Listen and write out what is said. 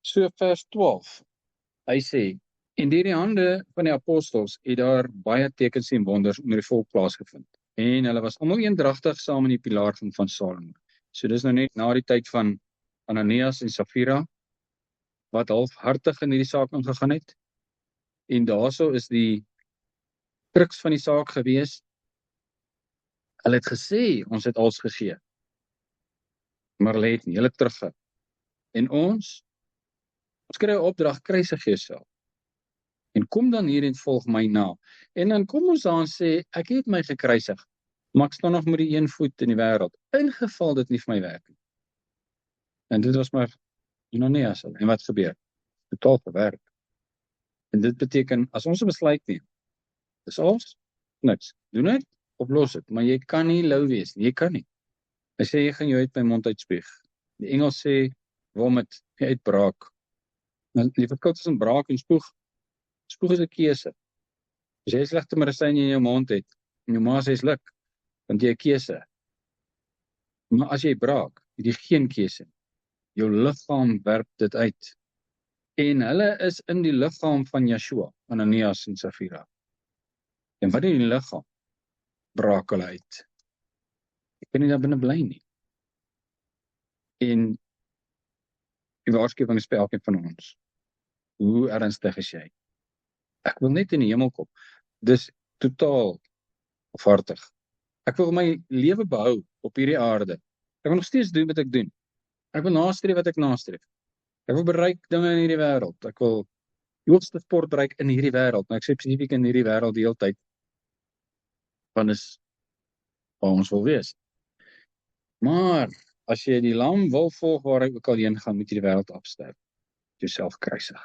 So vers 12, hy sê, en deur die hande van die apostels het daar baie tekens en wonders onder die volk plaasgevind. En hulle was almal eendragtig saam in die pilaargang van Salomo. So dis nou net na die tyd van Ananias en Safira, wat halfhartig in hierdie saak ingegaan het. En daarso is die kruks van die saak gewees. Hulle het gesê, ons het alles gegee. Maar hulle het nie, hulle het teruggehou. En ons kry 'n opdrag, kruisig jouself. En kom dan hier en volg my na. En dan kom ons daar en sê, ek het my gekruisig, maar ek staan nog met die een voet in die wêreld, ingeval dit nie vir my werk nie. En dit was maar Ananias. En wat gebeur? Totaal verwerk. En dit beteken, as ons 'n besluit neem, dis alles, niks. Doen dit, oplos dit, maar jy kan nie lou wees nie, jy kan nie. Hy sê, jy gaan jou uit my mond uitspuug. Die Engels sê, vomit, jy uitbraak. Nou, die verskil tussen braak en spoeg. Spoeg is 'n keuse. As jy slegte medisyne in jou mond het, en jou ma sê is luk, dan het jy 'n keuse. Maar as jy braak, het jy geen keuse. Jou liggaam werp dit uit. En hulle is in die liggaam van Yeshua, Ananias en Safira. En wat in die liggaam? Braak hulle uit. Ek kan nie daar binne bly nie. En die waarskuwing is vir elkeen van ons. Hoe ernstig is jy? Ek wil net in die hemel kom. Dis totaal afhartig. Ek wil my lewe behou op hierdie aarde. Ek wil nog steeds doen wat ek doen. Ek wil nastreef wat ek nastreef. Ek wil bereik dinge in hierdie wêreld. Ek wil die hoogste sport bereik in hierdie wêreld. Maar ek sê spesifiek in hierdie wêreld die hele tyd. Want is waar ons wil wees. Maar as jy die lam wil volg waar hy ook al heen gaan, moet jy die wêreld afsterf. Jouself kruisig.